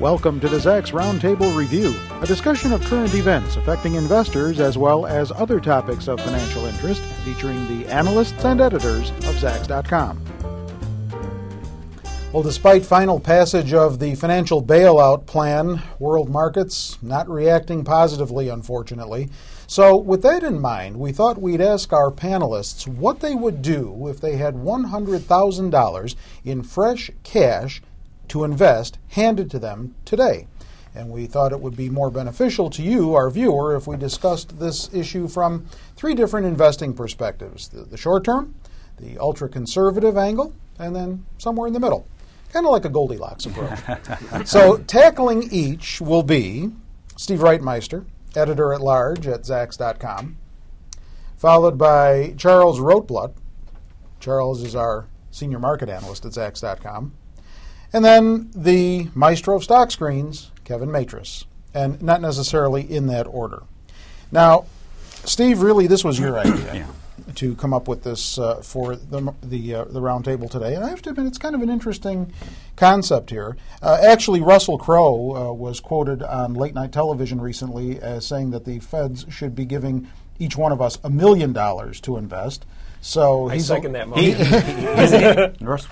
Welcome to the Zacks Roundtable Review, a discussion of current events affecting investors as well as other topics of financial interest, featuring the analysts and editors of Zacks.com. Well, despite final passage of the financial bailout plan, world markets not reacting positively, unfortunately. So with that in mind, we thought we'd ask our panelists what they would do if they had $100,000 in fresh cash to invest handed to them today. And we thought it would be more beneficial to you, our viewer, if we discussed this issue from three different investing perspectives. The short term, the ultra-conservative angle, and then somewhere in the middle. Kind of like a Goldilocks approach. So tackling each will be Steve Reitmeister, editor-at-large at Zacks.com, followed by Charles Rotblut. Charles is our senior market analyst at Zacks.com. And then the maestro of stock screens, Kevin Matras, and not necessarily in that order. Now, Steve, really, this was your idea to come up with this for the roundtable today. And I have to admit, it's kind of an interesting concept here. Actually, Russell Crowe was quoted on late-night television recently as saying that the Feds should be giving each one of us $1 million to invest. So I second that motion.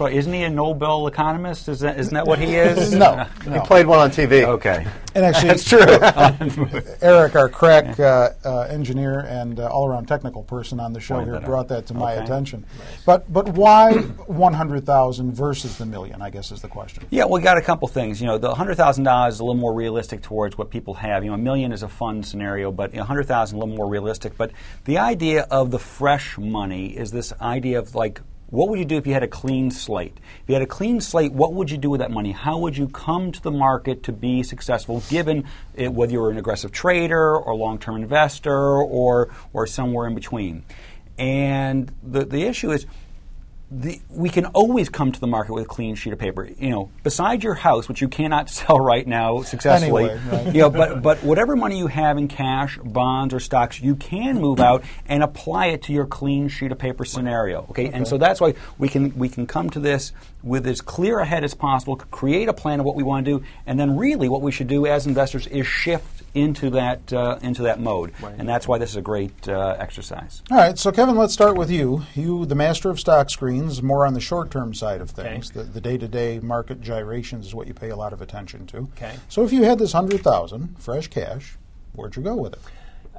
Isn't he a Nobel economist? Isn't that what he is? No. He played one on TV. Okay. And actually, that's true. Eric, our crack engineer and all-around technical person on the show here, brought that to my attention. Nice. But why 100,000 versus the million, I guess, is the question. Yeah, we got a couple things. You know, the $100,000 is a little more realistic towards what people have. You know, $1 million is a fun scenario, but $100,000 a little more realistic. But the idea of the fresh money is this idea of, like, what would you do if you had a clean slate? If you had a clean slate, what would you do with that money? How would you come to the market to be successful, given whether you're an aggressive trader or long-term investor or somewhere in between? And the issue is, we can always come to the market with a clean sheet of paper. You know, beside your house, which you cannot sell right now successfully. Anyway, right. You know, but whatever money you have in cash, bonds, or stocks, you can move out and apply it to your clean sheet of paper scenario. Okay, and so that's why we can come to this with as clear a head as possible, create a plan of what we want to do, and then really what we should do as investors is shift into that mode. Right. And that's why this is a great exercise. All right, so Kevin, let's start with you. You, the master of stock screens, more on the short-term side of things. Okay. The day-to-day market gyrations is what you pay a lot of attention to. Okay. So if you had this 100,000 fresh cash, where'd you go with it?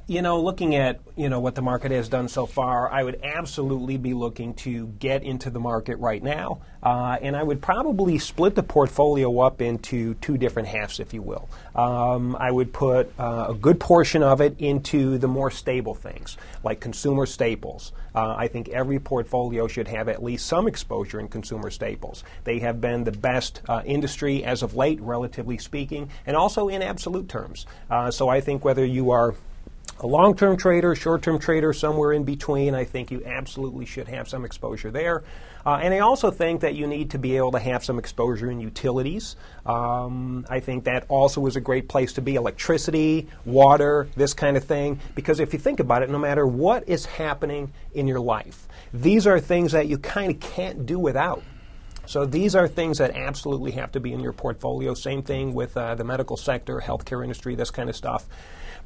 You know, looking at, what the market has done so far, I would absolutely be looking to get into the market right now. And I would probably split the portfolio up into two different halves, if you will. I would put a good portion of it into the more stable things, like consumer staples. I think every portfolio should have at least some exposure in consumer staples. They have been the best industry as of late, relatively speaking, and also in absolute terms. So I think whether you are a long-term trader, short-term trader, somewhere in between, I think you absolutely should have some exposure there. And I also think that you need to be able to have some exposure in utilities. I think that also is a great place to be. Electricity, water, this kind of thing. Because if you think about it, no matter what is happening in your life, these are things that you kind of can't do without. So these are things that absolutely have to be in your portfolio. Same thing with the medical sector, healthcare industry, this kind of stuff.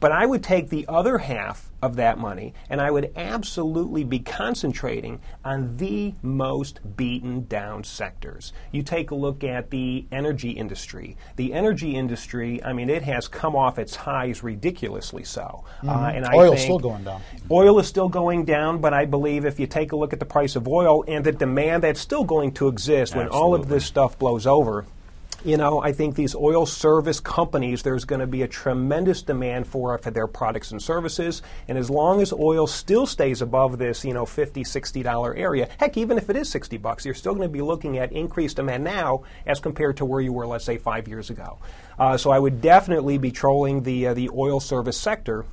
But I would take the other half of that money and I would absolutely be concentrating on the most beaten down sectors. You take a look at the energy industry. The energy industry, I mean, it has come off its highs ridiculously so. And oil is still going down. Oil is still going down, but I believe if you take a look at the price of oil and the demand that's still going to exist when all of this stuff blows over, I think these oil service companies, there's going to be a tremendous demand for their products and services. And as long as oil still stays above this, $50, $60 area, heck, even if it is $60, you're still going to be looking at increased demand now as compared to where you were, let's say, 5 years ago. So I would definitely be trolling the oil service sector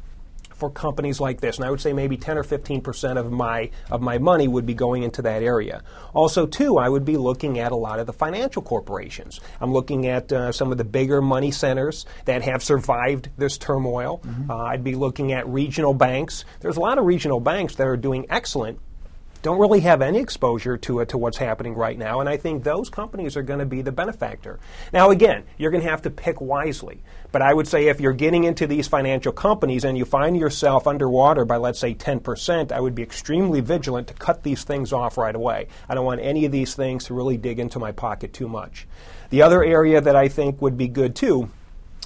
for companies like this. And I would say maybe 10 or 15% of my money would be going into that area. Also, too, I would be looking at a lot of the financial corporations. I'm looking at some of the bigger money centers that have survived this turmoil. I'd be looking at regional banks. There's a lot of regional banks that are doing excellent don't really have any exposure to what's happening right now, and I think those companies are going to be the benefactor. Now, again, you're going to have to pick wisely, but I would say if you're getting into these financial companies and you find yourself underwater by, let's say, 10%, I would be extremely vigilant to cut these things off right away. I don't want any of these things to really dig into my pocket too much. The other area that I think would be good, too,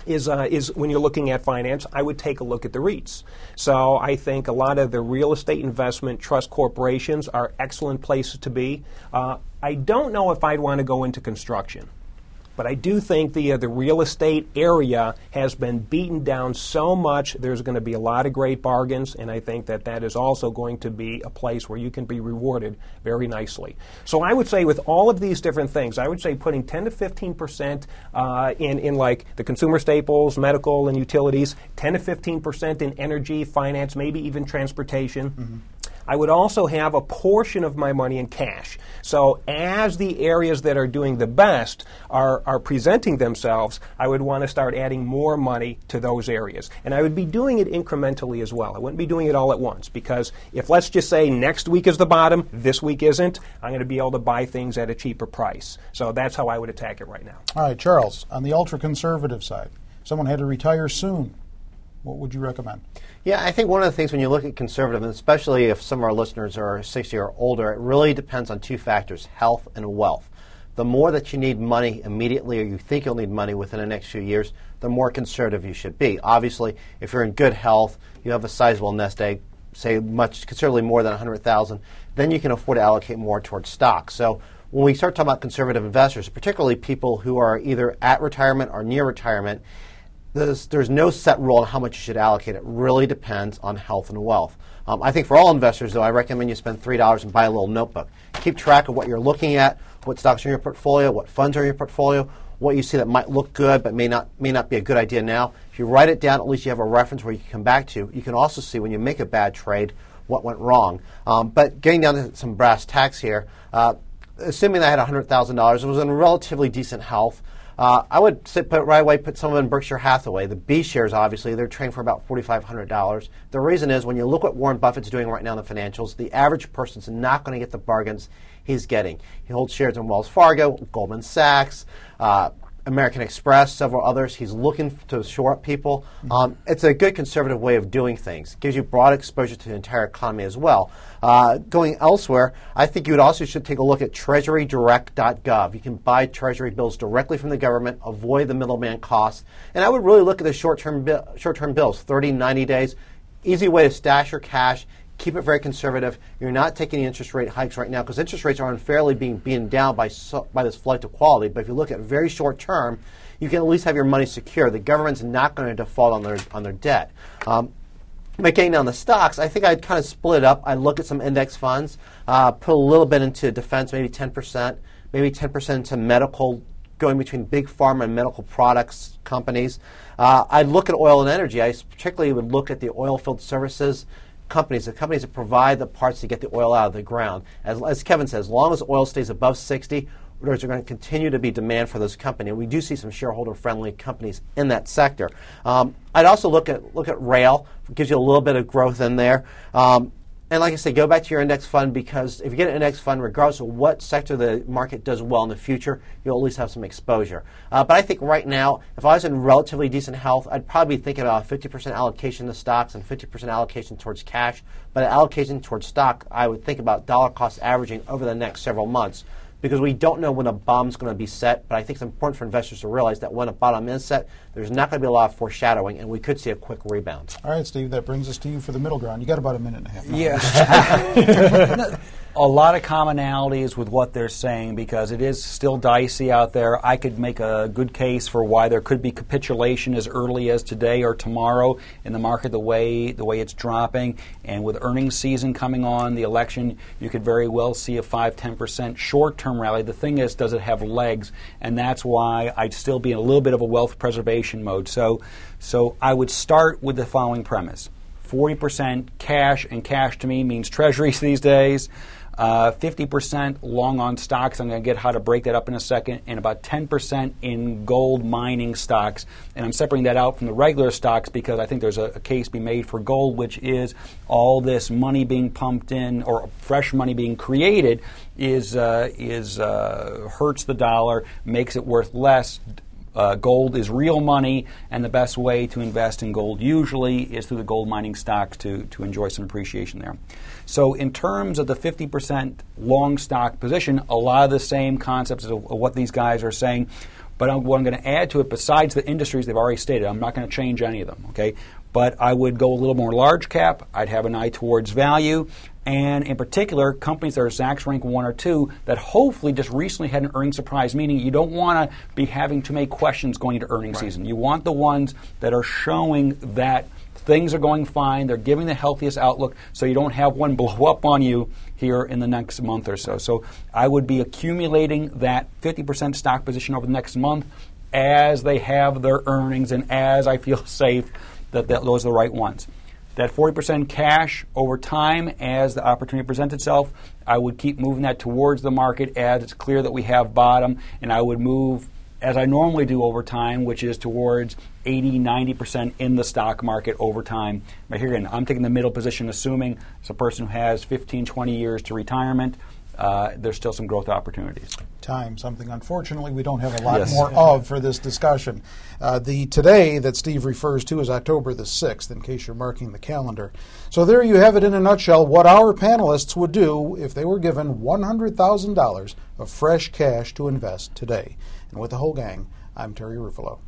is when you're looking at finance, I would take a look at the REITs. So I think a lot of the real estate investment trust corporations are excellent places to be. I don't know if I'd want to go into construction. But I do think the real estate area has been beaten down so much, there's going to be a lot of great bargains, and I think that is also going to be a place where you can be rewarded very nicely. So I would say with all of these different things, I would say putting 10 to 15% in like the consumer staples, medical, and utilities, 10 to 15% in energy, finance, maybe even transportation. Mm-hmm. I would also have a portion of my money in cash. So as the areas that are doing the best are presenting themselves, I would want to start adding more money to those areas. And I would be doing it incrementally as well. I wouldn't be doing it all at once, because if, let's just say, next week is the bottom, this week isn't, I'm going to be able to buy things at a cheaper price. So that's how I would attack it right now. All right, Charles, on the ultra-conservative side, someone had to retire soon. What would you recommend? Yeah, I think one of the things when you look at conservative, and especially if some of our listeners are 60 or older, it really depends on two factors, health and wealth. The more that you need money immediately, or you think you'll need money within the next few years, the more conservative you should be. Obviously, if you're in good health, you have a sizable nest egg, say considerably more than $100,000, then you can afford to allocate more towards stocks. So when we start talking about conservative investors, particularly people who are either at retirement or near retirement, there's no set rule on how much you should allocate. It really depends on health and wealth. I think for all investors, though, I recommend you spend $3 and buy a little notebook. Keep track of what you're looking at, what stocks are in your portfolio, what funds are in your portfolio, what you see that might look good but may not be a good idea now. If you write it down, at least you have a reference where you can come back to. You can also see when you make a bad trade what went wrong. But getting down to some brass tacks here, assuming I had $100,000, it was in relatively decent health. I would put some of it in Berkshire Hathaway. The B shares, obviously, they're trading for about $4,500. The reason is when you look at what Warren Buffett's doing right now in the financials, the average person's not going to get the bargains he's getting. He holds shares in Wells Fargo, Goldman Sachs, American Express, several others. He's looking to shore up people. It's a good conservative way of doing things. It gives you broad exposure to the entire economy as well. Going elsewhere, I think you should take a look at treasurydirect.gov. You can buy treasury bills directly from the government, avoid the middleman costs. And I would really look at the short-term bills, 30, 90 days. Easy way to stash your cash. Keep it very conservative. You're not taking the interest rate hikes right now because interest rates are unfairly being down by this flight to quality. But if you look at very short term, you can at least have your money secure. The government's not going to default on their debt. But getting down the stocks, I think I'd kind of split it up. I'd look at some index funds, put a little bit into defense, maybe 10%, maybe 10% into medical, going between big pharma and medical products companies. I'd look at oil and energy. I particularly would look at the oil field services companies, the companies that provide the parts to get the oil out of the ground. As Kevin says, as long as oil stays above 60, there's going to continue to be demand for those companies. We do see some shareholder-friendly companies in that sector. I'd also look at rail. It gives you a little bit of growth in there. And like I say, go back to your index fund, because if you get an index fund, regardless of what sector the market does well in the future, you'll at least have some exposure. But I think right now, if I was in relatively decent health, I'd probably be thinking about a 50% allocation to stocks and 50% allocation towards cash. But an allocation towards stock, I would think about dollar cost averaging over the next several months, because we don't know when a bomb's going to be set. But I think it's important for investors to realize that when a bottom is set, there's not going to be a lot of foreshadowing, and we could see a quick rebound. All right, Steve, that brings us to you for the middle ground. You got about a minute and a half now. Yeah. A lot of commonalities with what they're saying, because it is still dicey out there. I could make a good case for why there could be capitulation as early as today or tomorrow in the market, the way it's dropping. And with earnings season coming on, the election, you could very well see a 5-10% short-term rally. The thing is, does it have legs? And that's why I'd still be in a little bit of a wealth preservation mode. So I would start with the following premise. 40% cash, and cash to me means treasuries these days. 50% long on stocks. I'm going to get how to break that up in a second, and about 10% in gold mining stocks. And I'm separating that out from the regular stocks because I think there's a case to be made for gold, which is all this money being pumped in or fresh money being created is hurts the dollar, makes it worth less. Gold is real money, and the best way to invest in gold usually is through the gold mining stocks to enjoy some appreciation there. So in terms of the 50% long stock position, a lot of the same concepts of what these guys are saying, but what I'm going to add to it, besides the industries they've already stated, I'm not going to change any of them, okay? But I would go a little more large cap. I'd have an eye towards value. And in particular, companies that are Zacks rank 1 or 2 that hopefully just recently had an earnings surprise, meaning you don't want to be having too many questions going into earnings season. You want the ones that are showing that things are going fine, they're giving the healthiest outlook, so you don't have one blow up on you here in the next month or so. So I would be accumulating that 50% stock position over the next month as they have their earnings and as I feel safe that those are the right ones. That 40% cash over time as the opportunity presents itself, I would keep moving that towards the market as it's clear that we have bottom, and I would move as I normally do over time, which is towards 80, 90% in the stock market over time. But here again, I'm taking the middle position, assuming it's a person who has 15, 20 years to retirement. There's still some growth opportunities. Time, something unfortunately we don't have a lot Yes. more of for this discussion. The today that Steve refers to is October the 6th, in case you're marking the calendar. So there you have it in a nutshell, what our panelists would do if they were given $100,000 of fresh cash to invest today. And with the whole gang, I'm Terry Ruffalo.